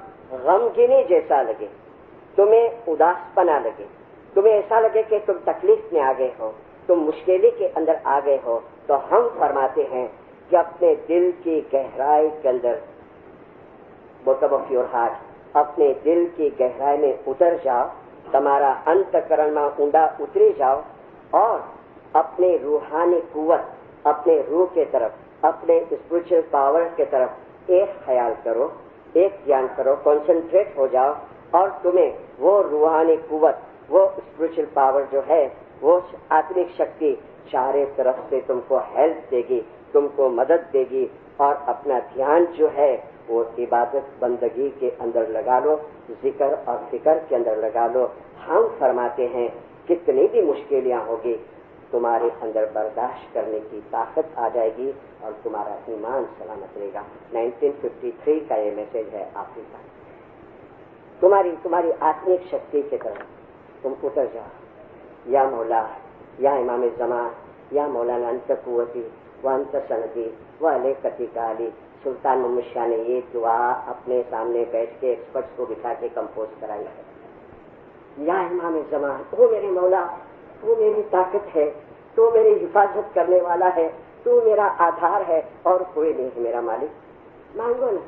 गमगीनी जैसा लगे, तुम्हें उदासपना लगे, तुम्हें ऐसा लगे कि तुम तकलीफ में आ गए हो, तुम मुश्किल के अंदर आ गए हो, तो हम फरमाते हैं कि अपने दिल की गहराई के अंदर, बॉटम ऑफ योर हार्ट, अपने दिल की गहराई में उतर जाओ. તમારા अंतकरण में ऊंडा उतरी जाओ और अपने रूहानी कुव्वत, अपने रूह के तरफ, अपने स्पिरिचुअल पावर के तरफ एक ख्याल करो, एक ध्यान करो, कॉन्सेंट्रेट हो जाओ और तुम्हें वो रूहानी कुव्वत, वो स्पिरिचुअल पावर जो है, वो आत्मिक शक्ति चारे तरफ से तुमको हेल्प देगी, तुमको मदद देगी और अपना ध्यान जो है वो इबादत बंदगी के अंदर लगा लो, जिक्र और फिक्र के अंदर लगा लो. हम फरमाते हैं कितनी भी मुश्किलें होगी तुम्हारे अंदर बर्दाश्त करने की ताकत आ जाएगी और तुम्हारा ईमान सलामत रहेगा. 1953 का ये मैसेज है अफ्रीका. तुम्हारी आत्मिक शक्ति की तरफ तुम उतर जाओ. या मौला, या इमाम ज़मान, या मौलाना अंत कुव्वती व अंत सनदी व अलैकती काली. सुल्तान मोहम्मद शाह ने ये दुआ अपने सामने बैठ के एक्सपर्ट्स को बिठा के कंपोज कराई है. या इमाम ज़मान, तू मेरे मौला, तू मेरी ताकत है, तू मेरी हिफाजत करने वाला है, तू मेरा आधार है और कोई नहीं है मेरा मालिक. मांगो ना.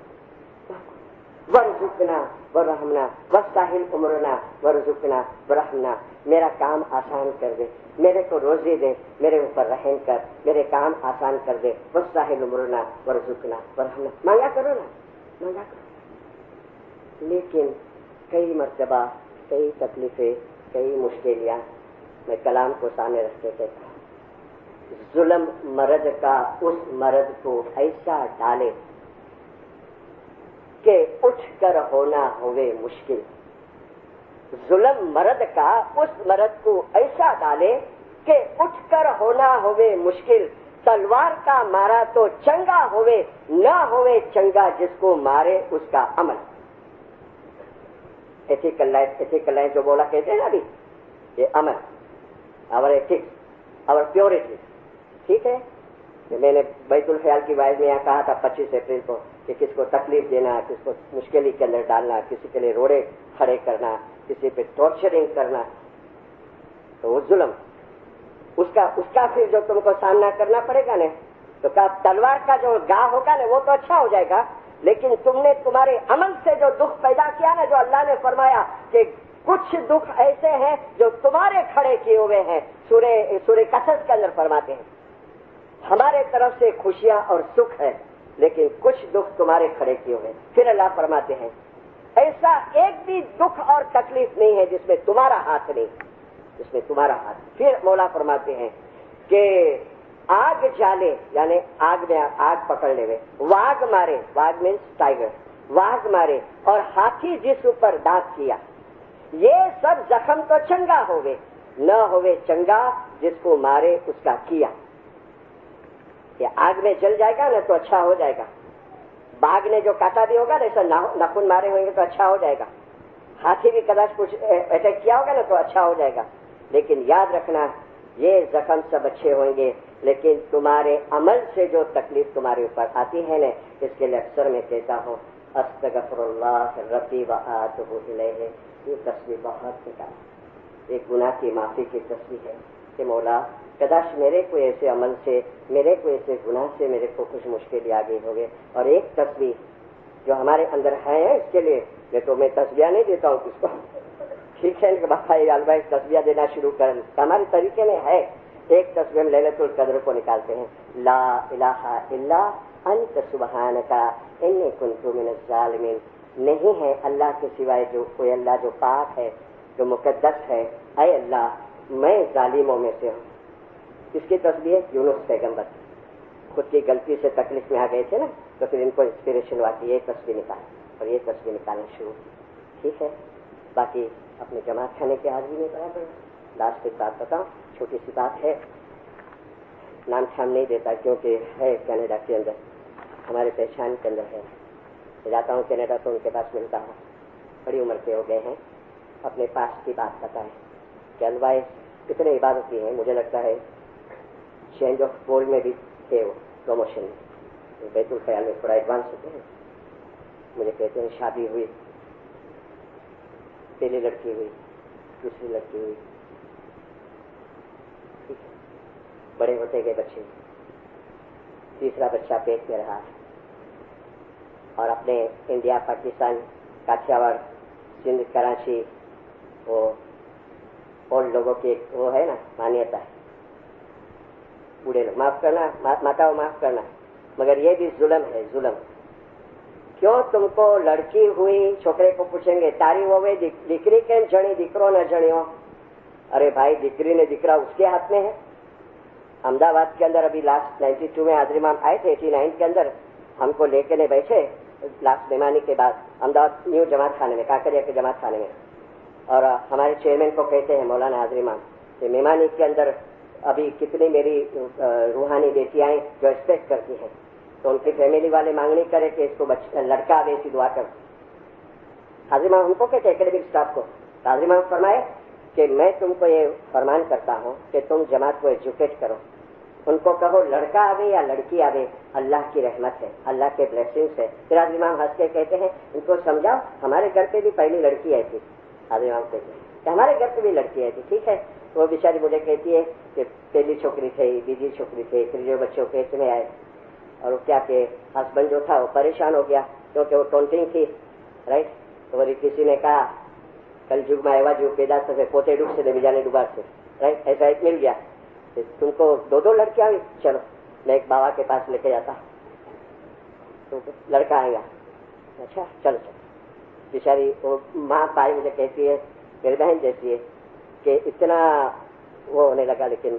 वरजुकना वरहमना वस्ताहिल उमरना वरजुकना वरहमना. मेरा काम आसान कर दे, मेरे को रोजी दे, मेरे ऊपर रहम कर, मेरे काम आसान कर दे. वस्ताहिल उमरना वरजुकना वरहमना. मांगा करो ना. मांगा करो। लेकिन कई मर्तबा, कई तकलीफें, कई मुश्किलियाँ मैं कलाम को सामने रख के कहता हूँ, जुल्म मर्द का उस मर्द को ऐसा डाले कि उठ कर होना होवे मुश्किल। जुल्म मर्द का उस मर्द को ऐसा डाले कि उठ कर होना होवे मुश्किल। तलवार का मारा तो चंगा होवे, न होवे चंगा जिसको मारे उसका अमल। एथिकल लाइफ जो बोला कहते हैं ना अभी, ये अमल, आवर एथिक्स, आवर प्योरिटी, ठीक है। मैंने बैतुल ख्याल की वाइज में यहाँ कहा था 25 अप्रैल को कि किसको तकलीफ देना, किसको मुश्किल के अंदर डालना, किसी के लिए रोड़े खड़े करना, किसी पे टॉर्चरिंग करना, तो वो जुल्म, उसका फिर जो तुमको सामना करना पड़ेगा ना, तो क्या तलवार का जो घा होगा ना वो तो अच्छा हो जाएगा, लेकिन तुमने तुम्हारे अमल से जो दुख पैदा किया ना, जो अल्लाह ने फरमाया कि कुछ दुख ऐसे हैं जो तुम्हारे खड़े किए हुए हैं। सूरे कसस के अंदर फरमाते हैं हमारे तरफ से खुशियां और सुख है, लेकिन कुछ दुख तुम्हारे खड़े किए हुए। फिर अल्लाह फरमाते हैं ऐसा एक भी दुख और तकलीफ नहीं है जिसमें तुम्हारा हाथ नहीं, जिसमें तुम्हारा हाथ। फिर मौला फरमाते हैं कि आग जाले, यानी आग में आग पकड़ने में, वाघ मारे, वाघ मीन्स टाइगर, वाघ मारे और हाथी जिस ऊपर दांत किया, ये सब जख्म तो चंगा होवे, न होवे चंगा जिसको मारे उसका किया। ये आग में जल जाएगा ना तो अच्छा हो जाएगा, बाघ ने जो काटा भी होगा ना, ऐसा नाखून मारे होंगे तो अच्छा हो जाएगा, हाथी भी कदाच कुछ अटैक किया होगा ना तो अच्छा हो जाएगा। लेकिन याद रखना ये जख्म सब अच्छे होंगे, लेकिन तुम्हारे अमल से जो तकलीफ तुम्हारे ऊपर आती है ना, इसके लिए अक्सर मैं कहता हूँ अस्तगफिरुल्लाह रब्बी व आतूबु इलैह। ये तस्वीर बहुत निकाल, एक गुनाह की माफी की तस्वीर है कि मौला कदाच मेरे को ऐसे अमल से, मेरे को ऐसे गुनाह से मेरे को कुछ मुश्किल आ गई होगी। और एक तस्वीर जो हमारे अंदर है, इसके लिए मैं तो मैं तस्वीर नहीं देता हूँ किसको, ठीक है, भाई तस्वीर देना शुरू कर, हमारे तरीके में है। एक तस्वीर में लैलतुल कद्र को निकालते हैं, ला इलाहा इल्ला अंत सुबहानका इन्नी कुन्तु मिनज़ ज़ालिमीन। नहीं है अल्लाह के सिवाय जो कोई, अल्लाह जो पाक है, जो मुकद्दस है, ऐ अल्लाह मैं जालिमों में से हूँ। इसकी तस्वीर यूनुस पैगंबर खुद की गलती से तकलीफ में आ गए थे ना, तो फिर इनको इंस्पिरेशन आती है, ये तस्वीर निकाल, और ये तस्वीर निकालना शुरू, ठीक है। बाकी अपने जमात खाने के हाजिरी में बराबर। लास्ट एक बात बताऊं, छोटी सी बात है, नाम ठाम नहीं देता क्योंकि है कनाडा के अंदर, हमारे पहचान के अंदर है। जाता हूँ कनाडा तो उनके पास मिलता हूँ, बड़ी उम्र के हो गए हैं, अपने पास की बात बताएं कि अल्लाह कितने इबादत की है। मुझे लगता है चेंज ऑफ गोल में भी थे वो, प्रमोशन में, बैतुल ख्याल में थोड़ा एडवांस होते हैं। मुझे कहते हैं शादी हुई, पहली लड़की हुई, दूसरी लड़की हुई, ठीक है, बड़े होते गए बच्चे, तीसरा बच्चा पेट में रहा, और अपने इंडिया, पाकिस्तान, काठियावाड़, सिंध, कराची, वो और लोगों की वो है ना मान्यता है, बूढ़े लोग माफ करना, माताओं माफ करना, मगर ये भी जुल्म है, जुल्म। क्यों तुमको लड़की हुई, छोकरे को पूछेंगे तारी होवे दीकरी केम जणी, दीकरो न जणियो। अरे भाई, दीकरी ने दीकरा उसके हाथ में है। अहमदाबाद के अंदर अभी लास्ट 92 में हाजरी इमाम आए थे, 89 के अंदर हमको लेके ने बैठे लास्ट मेहमानी के बाद अहमदाबाद न्यू जमात खाने में, काकरिया के जमात खाने में, और हमारे चेयरमैन को कहते हैं मौलाना हाजरी इमाम, मेहमानी के अंदर अभी कितनी मेरी रूहानी बेटियां जो एक्सपेक्ट करती हैं, तो उनकी फैमिली वाले मांगनी करे कि इसको लड़का आवे, ऐसी दुआ कर। हाजरी इमाम हमको कहते एकेडमिक स्टाफ को, हाजरी इमाम फरमाए कि मैं तुमको ये फरमान करता हूँ कि तुम जमात को एजुकेट करो, उनको कहो लड़का आवे या लड़की आवे, अल्लाह की रहमत है, अल्लाह के ब्लेसिंग्स है। फिर हाजरी इमाम हंस के कहते हैं इनको समझाओ हमारे घर पे भी पहली लड़की आई थी। हाजरी इमाम कहते हैं कि हमारे घर पे भी लड़की आई थी, ठीक है। तो वो बेचारी मुझे कहती है कि पहली छोकरी थी, बीजी छोकरी थी, फिर जो बच्चों पेट में आए, और वो क्या कि हस्बैंड जो था वो परेशान हो गया क्योंकि वो टोंटिंग थी, राइट। तो वही किसी ने कहा कल युग में एवा जो पैदा थे पोते डूब से बीजाने डूबा से, राइट, ऐसा एक मिल गया। तुमको दो लड़कियां हुई, चलो मैं एक बाबा के पास लेके जाता, तो लड़का आएगा। अच्छा चलो चलो। बेचारी वो माँ पाई मुझे कहती है, मेरी बहन जैसी है, कि इतना वो होने लगा, लेकिन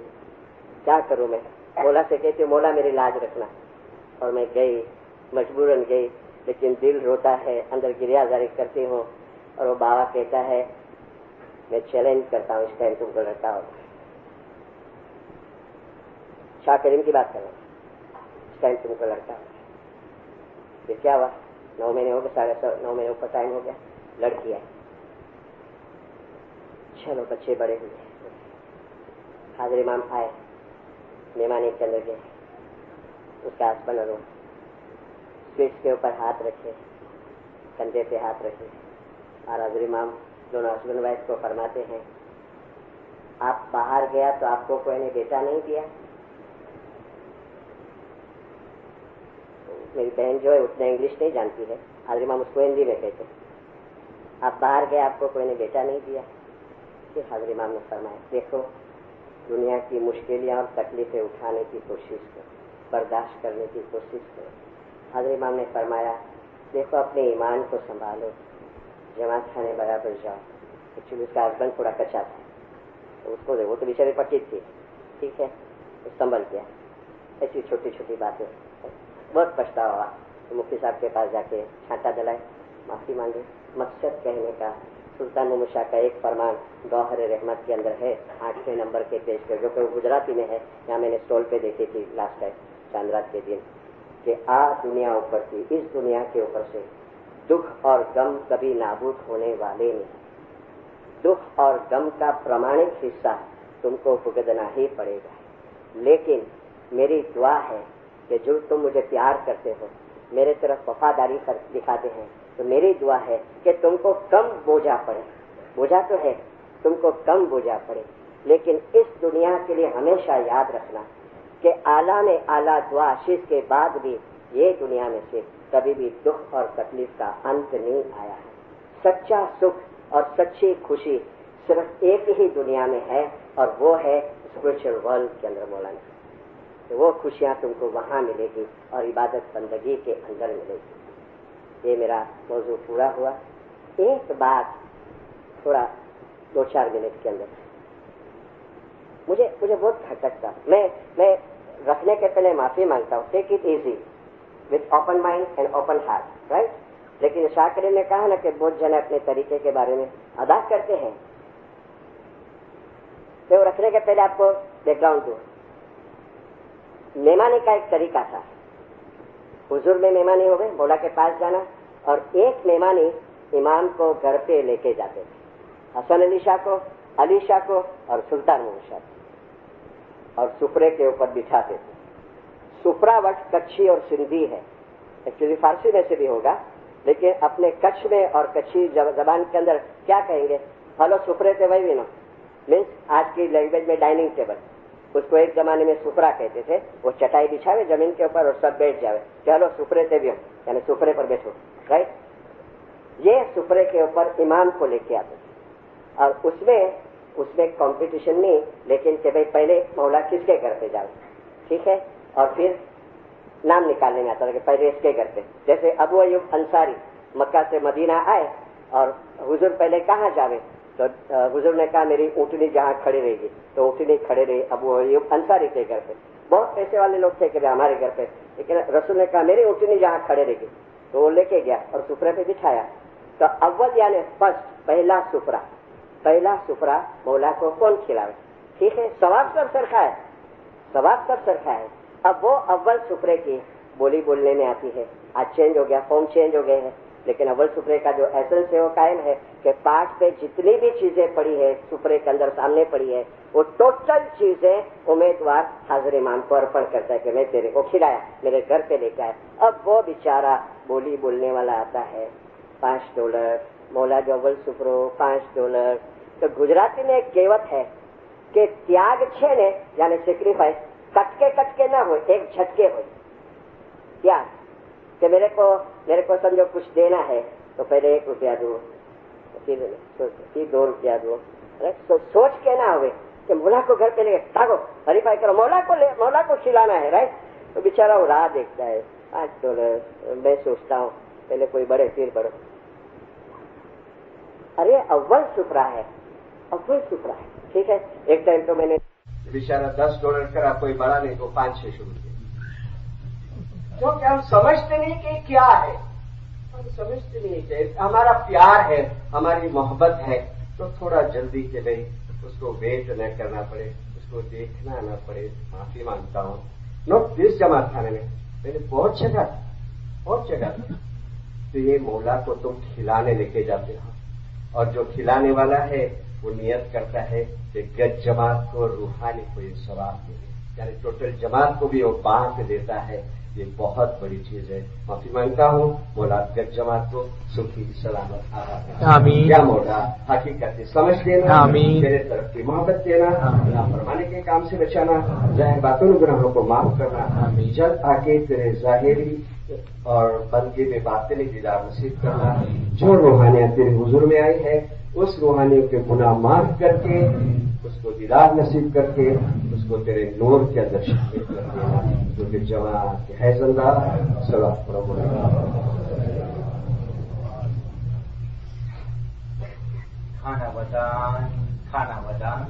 क्या करूँ मैं। मौला से कहती हूँ मौला मेरी लाज रखना, और मैं गई, मजबूरन गई, लेकिन दिल रोता है, अंदर गिरियाजारी करती हूँ, और वो बाबा कहता है मैं चैलेंज करता हूँ, इस टाइम तुमको लड़का हो। शाह करीम की बात कर रहा हूँ, इस टाइम तुमको लड़का हो। फिर क्या हुआ, 9 महीने हो गए, 9.5 महीने का टाइम हो गया, लड़की है। चलो बच्चे बड़े हुए, हाजिर इमाम आए, मेहमानी के अंदर गए, उसका हस्बैंड और स्विच के ऊपर हाथ रखे, कंधे पे हाथ रखे, और हाजिर इमाम दोनों हस्बैंड वाइफ को फरमाते हैं, आप बाहर गया तो आपको कोई ने बेटा नहीं दिया। मेरी बहन जो है उतना इंग्लिश नहीं जानती है, हाजिर इमाम उसको हिंदी में कहते, आप बाहर गए आपको कोई ने बेटा नहीं दिया। फिर हाजिर इमाम ने फरमाया, देखो दुनिया की मुश्किलें और तकलीफें उठाने की कोशिश करो, बर्दाश्त करने की कोशिश करो। हाजिर इमाम ने फरमाया, देखो अपने ईमान को संभालो, जमात खाने बराबर जाओ। एक्चुअली उसका हस्बैंड थोड़ा कच्चा था, तो उसको वो तो बेचारी पक्की थी, ठीक है, तो संभल गया। ऐसी छोटी छोटी बातें, बहुत पछतावा हुआ, तो मुफ्ती साहब के पास जाके छांटा दिलाए, माफ़ी मांगे। मकसद कहने का, सुल्तान मोहम्मद शाह का एक फरमान गौहर रहमत के अंदर है, 8वें नंबर के पेज पे, जो कि गुजराती में है, यहाँ मैंने स्टॉल पे देखी थी लास्ट टाइम चांदरात के दिन, कि आ दुनिया ऊपर थी, इस दुनिया के ऊपर से दुख और गम कभी नाबूद होने वाले नहीं। दुख और गम का प्रमाणिक हिस्सा तुमको भुगतना ही पड़ेगा, लेकिन मेरी दुआ है कि जो तुम मुझे प्यार करते हो, मेरे तरफ वफादारी दिखाते हैं, तो मेरी दुआ है कि तुमको कम बोझा पड़े। बोझा तो है, तुमको कम बोझा पड़े, लेकिन इस दुनिया के लिए हमेशा याद रखना कि आला में आला दुआ आशीष के बाद भी ये दुनिया में से कभी भी दुख और तकलीफ का अंत नहीं आया है। सच्चा सुख और सच्ची खुशी सिर्फ एक ही दुनिया में है, और वो है स्पिरिचुअल वर्ल्ड के अंदर मौलाना। तो वो खुशियाँ तुमको वहाँ मिलेगी और इबादत बंदगी के अंदर मिलेगी। ये मेरा मौजू पूरा हुआ। एक बात थोड़ा 2-4 मिनट के अंदर मुझे बहुत खटकता, मैं रखने के पहले माफी मांगता हूँ। Take it easy with open mind and open heart, right. लेकिन शाह करीम ने कहा ना कि बहुत जन अपने तरीके के बारे में अदा करते हैं, तो रखने के पहले आपको बैकग्राउंड दो। मेहमानी का एक तरीका था, हुजूर में मेहमानी हो गए, मौला के पास जाना, और एक मेहमानी इमाम को घर पे लेके जाते थे, हसन अली शाह को, अली शाह को और सुल्तान मोहम्मद शाह को, और सुपरे के ऊपर बिठाते थे। सुपरावट कच्छी और सिंधी है, एक्चुअली फारसी में से भी होगा, लेकिन अपने कच्छ में और कच्छी जबान के अंदर क्या कहेंगे, हेलो सुपरे थे वही भी नो, मीन्स आज की लैंग्वेज में डाइनिंग टेबल, उसको एक जमाने में सुपरा कहते थे। वो चटाई बिछावे जमीन के ऊपर और सब बैठ जावे, चलो सुपरे से भी हो, यानी सुपरे पर बैठो, राइट। ये सुपरे के ऊपर इमाम को लेके आते थे, और उसमें कंपटीशन नहीं, लेकिन कि भाई पहले मौला किसके घर पे जाओ, ठीक है, और फिर नाम निकालने में आता था कि पहले इसके घर पे। जैसे अबू अयूब अंसारी मक्का से मदीना आए, और हुजूर पहले कहाँ जावे, तो हुजूर ने कहा मेरी ऊँटनी जहाँ खड़ी रहेगी, तो ऊँटनी खड़े रही अबू अयूब अंसारी के घर पे। बहुत पैसे वाले लोग थे कि हमारे घर पे, लेकिन रसूल ने कहा मेरी ऊँटनी जहाँ खड़े रहेगी, तो वो लेके गया और सुपरे पे बिठाया। तो अव्वल यानी फर्स्ट, पहला सुपरा मौला को कौन खिलावे, ठीक है, सवाब सब सरखा है, सवाब सब सरखा है। अब वो अव्वल सुपरे की बोली बोलने में आती है, आज चेंज हो गया, फॉर्म चेंज हो गए हैं, लेकिन अव्वल सुपरे का जो एसेंस है वो कायम है कि पाठ पे जितनी भी चीजें पड़ी है सुपरे के अंदर सामने पड़ी है, वो टोटल चीजें उम्मीदवार हाजिर इमाम को अर्पण करता है कि मैं तेरे को खिलाया, मेरे घर पे लेके आया। अब वो बेचारा बोली बोलने वाला आता है, $5, मौला जो अव्वल सुपरो $5। तो गुजराती में एक कहेवत है कि त्याग छे ने यानी सेक्रीफाइस कटके ना हो, एक झटके हो। त्याग कि मेरे को समझो कुछ देना है तो पहले ₹1 दो, फिर ₹2 दो, सोच के ना हुए कि मौला को घर पे ले भागो हरीफाई करो, मौला को खिलाना है, राइट। तो बेचारा वो राह देखता है, $5। मैं सोचता हूँ पहले कोई बढ़े फिर बढ़ो। अरे अव्वल सुपरा है, अव्वल सुपरा है, ठीक है। एक टाइम तो मैंने बेचारा $10 करा, कोई बड़ा नहीं तो 5-6 शुरू किया, क्योंकि हम समझते नहीं कि क्या है, हम समझते नहीं कि हमारा प्यार है, हमारी मोहब्बत है, तो थोड़ा जल्दी के भाई उसको वेट न करना पड़े, उसको देखना न पड़े। माफी मांगता हूँ। नोट 20 जमात खाने में मैंने बहुत जगह तो ये मौला को तुम खिलाने लेके जाते हो, और जो खिलाने वाला है वो नियत करता है कि गज जमात को रूहानी कोई सवाब मिले, यानी टोटल जमात को भी वो बांट देता है। ये बहुत बड़ी चीज है। माफी मांगता हूँ, मौला गज जमात को सुखी सलामत आमीन। या मौला हकीकत समझ देना, मेरे तरफ की मोहब्बत देना, फरमाने के काम से बचाना, जाहिर बातों गुनाहों को माफ करना, जल्द आके तेरे जाहिरी और बंदगी में बातिनी दीदार नसीब करना। जो रूहानियत तेरे हुजूर में आई है उस रूहानियों के गुनाह माफ करके उसको दीदार नसीब करके उसको तेरे नूर के अंदर शामिल कर देना, जो कि जवान के है जिंदा। सलात पढ़ो। खाना बदान